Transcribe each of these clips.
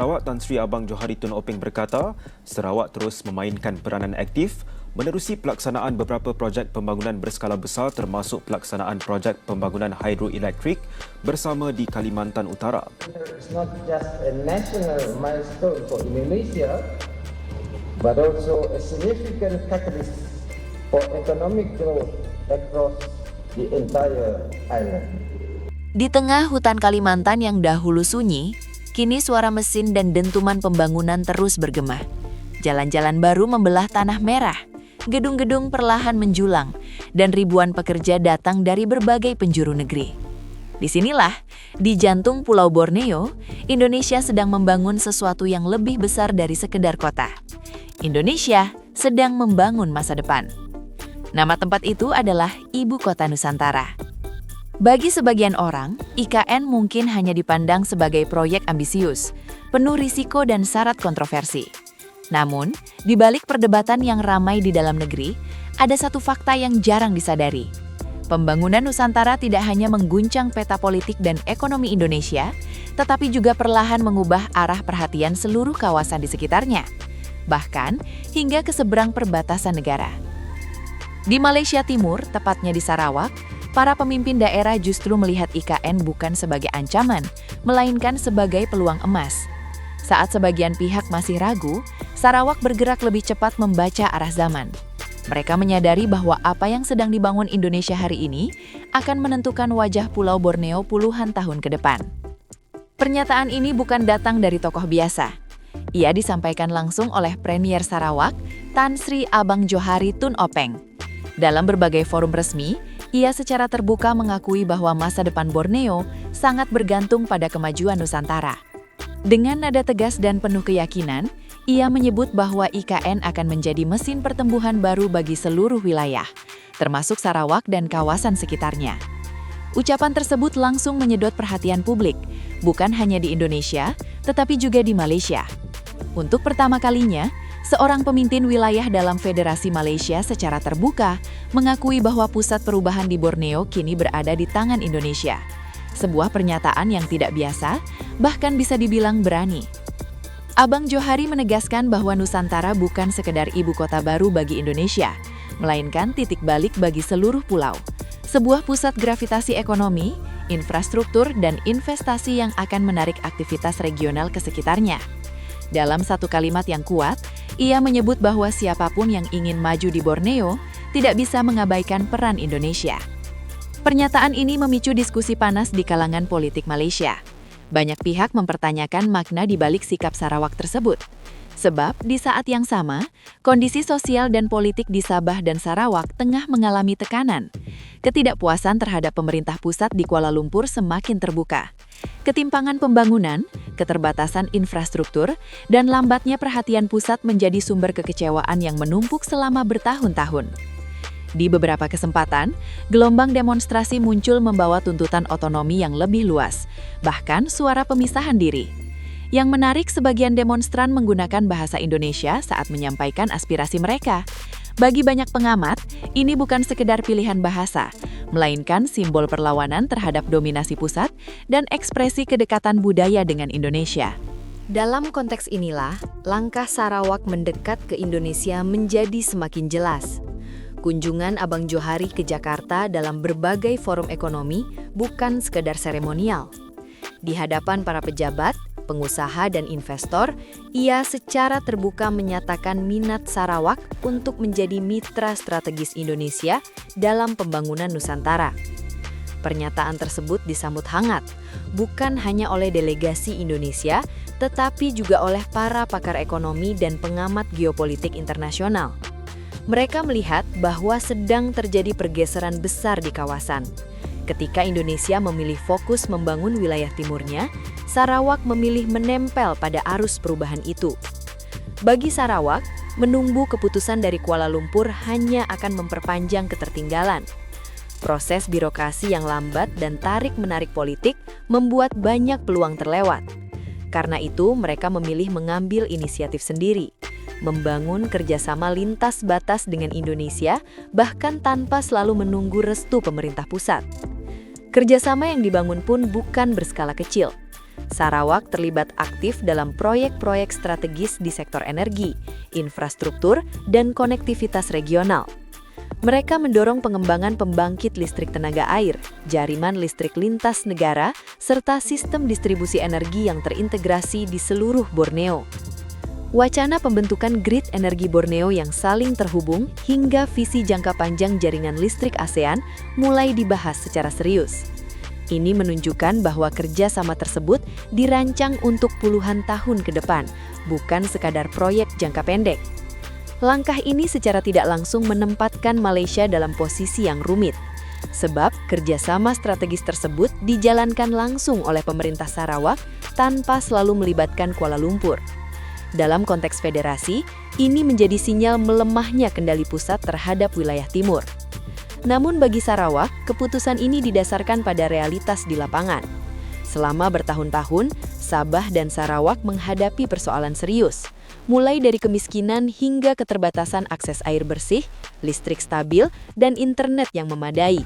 Sarawak Tan Sri Abang Johari Tun Openg berkata, Sarawak terus memainkan peranan aktif menerusi pelaksanaan beberapa projek pembangunan berskala besar termasuk pelaksanaan projek pembangunan hidroelektrik bersama di Kalimantan Utara. It's not just a national milestone for Indonesia, but also a significant catalyst for economic growth across the entire island. Di tengah hutan Kalimantan yang dahulu sunyi, kini suara mesin dan dentuman pembangunan terus bergema. Jalan-jalan baru membelah tanah merah, gedung-gedung perlahan menjulang, dan ribuan pekerja datang dari berbagai penjuru negeri. Disinilah, di jantung Pulau Borneo, Indonesia sedang membangun sesuatu yang lebih besar dari sekedar kota. Indonesia sedang membangun masa depan. Nama tempat itu adalah Ibu Kota Nusantara. Bagi sebagian orang, IKN mungkin hanya dipandang sebagai proyek ambisius, penuh risiko dan syarat kontroversi. Namun, di balik perdebatan yang ramai di dalam negeri, ada satu fakta yang jarang disadari. Pembangunan Nusantara tidak hanya mengguncang peta politik dan ekonomi Indonesia, tetapi juga perlahan mengubah arah perhatian seluruh kawasan di sekitarnya, bahkan hingga ke seberang perbatasan negara. Di Malaysia Timur, tepatnya di Sarawak, para pemimpin daerah justru melihat IKN bukan sebagai ancaman, melainkan sebagai peluang emas. Saat sebagian pihak masih ragu, Sarawak bergerak lebih cepat membaca arah zaman. Mereka menyadari bahwa apa yang sedang dibangun Indonesia hari ini akan menentukan wajah Pulau Borneo puluhan tahun ke depan. Pernyataan ini bukan datang dari tokoh biasa. Ia disampaikan langsung oleh Premier Sarawak, Tan Sri Abang Johari Tun Openg. Dalam berbagai forum resmi, ia secara terbuka mengakui bahwa masa depan Borneo sangat bergantung pada kemajuan Nusantara. Dengan nada tegas dan penuh keyakinan, ia menyebut bahwa IKN akan menjadi mesin pertumbuhan baru bagi seluruh wilayah, termasuk Sarawak dan kawasan sekitarnya. Ucapan tersebut langsung menyedot perhatian publik, bukan hanya di Indonesia, tetapi juga di Malaysia. Untuk pertama kalinya, seorang pemimpin wilayah dalam Federasi Malaysia secara terbuka mengakui bahwa pusat perubahan di Borneo kini berada di tangan Indonesia. Sebuah pernyataan yang tidak biasa, bahkan bisa dibilang berani. Abang Johari menegaskan bahwa Nusantara bukan sekedar ibu kota baru bagi Indonesia, melainkan titik balik bagi seluruh pulau. Sebuah pusat gravitasi ekonomi, infrastruktur, dan investasi yang akan menarik aktivitas regional ke sekitarnya. Dalam satu kalimat yang kuat, ia menyebut bahwa siapapun yang ingin maju di Borneo tidak bisa mengabaikan peran Indonesia. Pernyataan ini memicu diskusi panas di kalangan politik Malaysia. Banyak pihak mempertanyakan makna di balik sikap Sarawak tersebut. Sebab di saat yang sama, kondisi sosial dan politik di Sabah dan Sarawak tengah mengalami tekanan. Ketidakpuasan terhadap pemerintah pusat di Kuala Lumpur semakin terbuka. Ketimpangan pembangunan, keterbatasan infrastruktur, dan lambatnya perhatian pusat menjadi sumber kekecewaan yang menumpuk selama bertahun-tahun. Di beberapa kesempatan, gelombang demonstrasi muncul membawa tuntutan otonomi yang lebih luas, bahkan suara pemisahan diri. Yang menarik, sebagian demonstran menggunakan bahasa Indonesia saat menyampaikan aspirasi mereka. Bagi banyak pengamat, ini bukan sekedar pilihan bahasa, melainkan simbol perlawanan terhadap dominasi pusat dan ekspresi kedekatan budaya dengan Indonesia. Dalam konteks inilah, langkah Sarawak mendekat ke Indonesia menjadi semakin jelas. Kunjungan Abang Johari ke Jakarta dalam berbagai forum ekonomi bukan sekedar seremonial. Di hadapan para pejabat, pengusaha, dan investor, ia secara terbuka menyatakan minat Sarawak untuk menjadi mitra strategis Indonesia dalam pembangunan Nusantara. Pernyataan tersebut disambut hangat, bukan hanya oleh delegasi Indonesia, tetapi juga oleh para pakar ekonomi dan pengamat geopolitik internasional. Mereka melihat bahwa sedang terjadi pergeseran besar di kawasan. Ketika Indonesia memilih fokus membangun wilayah timurnya, Sarawak memilih menempel pada arus perubahan itu. Bagi Sarawak, menunggu keputusan dari Kuala Lumpur hanya akan memperpanjang ketertinggalan. Proses birokrasi yang lambat dan tarik-menarik politik membuat banyak peluang terlewat. Karena itu, mereka memilih mengambil inisiatif sendiri, membangun kerjasama lintas batas dengan Indonesia, bahkan tanpa selalu menunggu restu pemerintah pusat. Kerjasama yang dibangun pun bukan berskala kecil. Sarawak terlibat aktif dalam proyek-proyek strategis di sektor energi, infrastruktur, dan konektivitas regional. Mereka mendorong pengembangan pembangkit listrik tenaga air, jaringan listrik lintas negara, serta sistem distribusi energi yang terintegrasi di seluruh Borneo. Wacana pembentukan grid energi Borneo yang saling terhubung hingga visi jangka panjang jaringan listrik ASEAN mulai dibahas secara serius. Ini menunjukkan bahwa kerjasama tersebut dirancang untuk puluhan tahun ke depan, bukan sekadar proyek jangka pendek. Langkah ini secara tidak langsung menempatkan Malaysia dalam posisi yang rumit, sebab kerjasama strategis tersebut dijalankan langsung oleh pemerintah Sarawak tanpa selalu melibatkan Kuala Lumpur. Dalam konteks federasi, ini menjadi sinyal melemahnya kendali pusat terhadap wilayah timur. Namun bagi Sarawak, keputusan ini didasarkan pada realitas di lapangan. Selama bertahun-tahun, Sabah dan Sarawak menghadapi persoalan serius, mulai dari kemiskinan hingga keterbatasan akses air bersih, listrik stabil, dan internet yang memadai.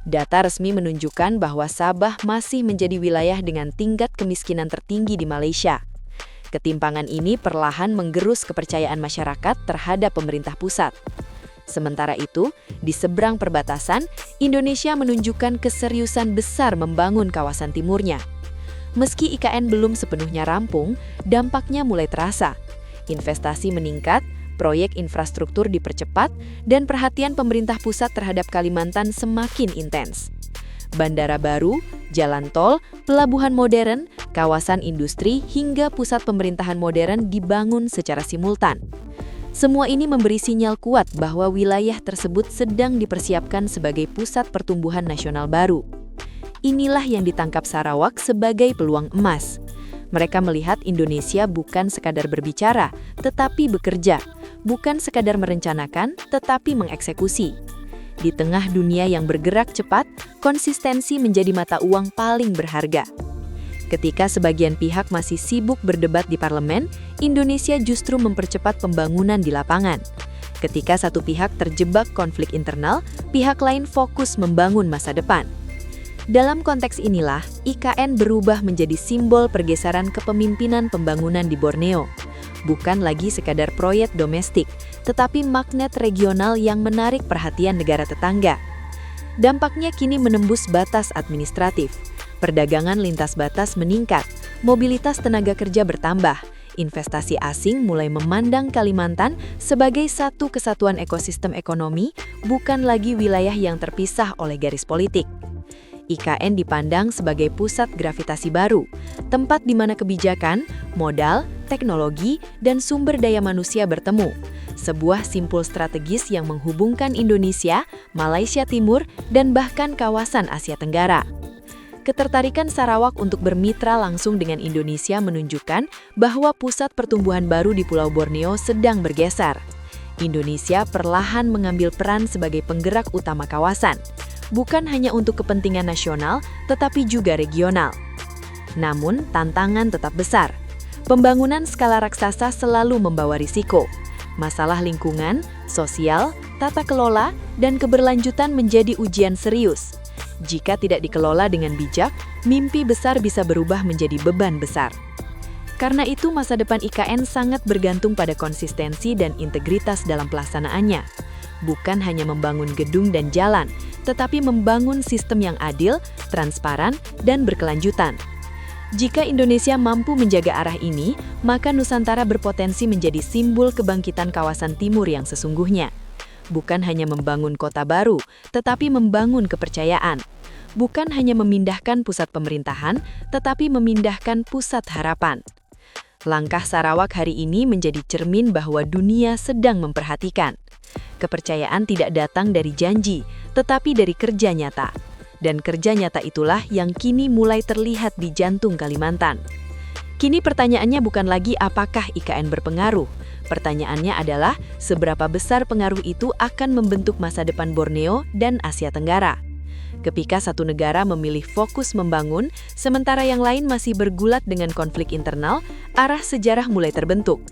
Data resmi menunjukkan bahwa Sabah masih menjadi wilayah dengan tingkat kemiskinan tertinggi di Malaysia. Ketimpangan ini perlahan menggerus kepercayaan masyarakat terhadap pemerintah pusat. Sementara itu, di seberang perbatasan, Indonesia menunjukkan keseriusan besar membangun kawasan timurnya. Meski IKN belum sepenuhnya rampung, dampaknya mulai terasa. Investasi meningkat, proyek infrastruktur dipercepat, dan perhatian pemerintah pusat terhadap Kalimantan semakin intens. Bandara baru, jalan tol, pelabuhan modern, kawasan industri, hingga pusat pemerintahan modern dibangun secara simultan. Semua ini memberi sinyal kuat bahwa wilayah tersebut sedang dipersiapkan sebagai pusat pertumbuhan nasional baru. Inilah yang ditangkap Sarawak sebagai peluang emas. Mereka melihat Indonesia bukan sekadar berbicara, tetapi bekerja. Bukan sekadar merencanakan, tetapi mengeksekusi. Di tengah dunia yang bergerak cepat, konsistensi menjadi mata uang paling berharga. Ketika sebagian pihak masih sibuk berdebat di parlemen, Indonesia justru mempercepat pembangunan di lapangan. Ketika satu pihak terjebak konflik internal, pihak lain fokus membangun masa depan. Dalam konteks inilah, IKN berubah menjadi simbol pergeseran kepemimpinan pembangunan di Borneo. Bukan lagi sekadar proyek domestik, tetapi magnet regional yang menarik perhatian negara tetangga. Dampaknya kini menembus batas administratif. Perdagangan lintas batas meningkat, mobilitas tenaga kerja bertambah, investasi asing mulai memandang Kalimantan sebagai satu kesatuan ekosistem ekonomi, bukan lagi wilayah yang terpisah oleh garis politik. IKN dipandang sebagai pusat gravitasi baru, tempat di mana kebijakan, modal, teknologi, dan sumber daya manusia bertemu. Sebuah simpul strategis yang menghubungkan Indonesia, Malaysia Timur, dan bahkan kawasan Asia Tenggara. Ketertarikan Sarawak untuk bermitra langsung dengan Indonesia menunjukkan bahwa pusat pertumbuhan baru di Pulau Borneo sedang bergeser. Indonesia perlahan mengambil peran sebagai penggerak utama kawasan, bukan hanya untuk kepentingan nasional, tetapi juga regional. Namun, tantangan tetap besar. Pembangunan skala raksasa selalu membawa risiko. Masalah lingkungan, sosial, tata kelola, dan keberlanjutan menjadi ujian serius. Jika tidak dikelola dengan bijak, mimpi besar bisa berubah menjadi beban besar. Karena itu, masa depan IKN sangat bergantung pada konsistensi dan integritas dalam pelaksanaannya. Bukan hanya membangun gedung dan jalan, tetapi membangun sistem yang adil, transparan, dan berkelanjutan. Jika Indonesia mampu menjaga arah ini, maka Nusantara berpotensi menjadi simbol kebangkitan kawasan timur yang sesungguhnya. Bukan hanya membangun kota baru, tetapi membangun kepercayaan. Bukan hanya memindahkan pusat pemerintahan, tetapi memindahkan pusat harapan. Langkah Sarawak hari ini menjadi cermin bahwa dunia sedang memperhatikan. Kepercayaan tidak datang dari janji, tetapi dari kerja nyata. Dan kerja nyata itulah yang kini mulai terlihat di jantung Kalimantan. Kini pertanyaannya bukan lagi apakah IKN berpengaruh. Pertanyaannya adalah seberapa besar pengaruh itu akan membentuk masa depan Borneo dan Asia Tenggara. Ketika satu negara memilih fokus membangun, sementara yang lain masih bergulat dengan konflik internal, arah sejarah mulai terbentuk.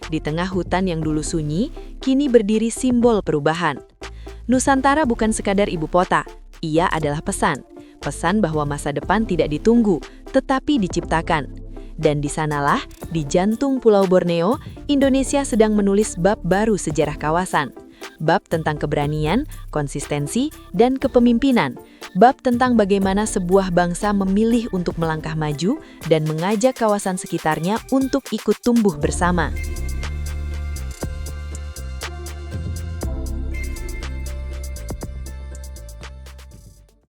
Di tengah hutan yang dulu sunyi, kini berdiri simbol perubahan. Nusantara bukan sekadar ibu kota, ia adalah pesan. Pesan bahwa masa depan tidak ditunggu, tetapi diciptakan. Dan di sanalah, di jantung Pulau Borneo, Indonesia sedang menulis bab baru sejarah kawasan. Bab tentang keberanian, konsistensi, dan kepemimpinan. Bab tentang bagaimana sebuah bangsa memilih untuk melangkah maju dan mengajak kawasan sekitarnya untuk ikut tumbuh bersama.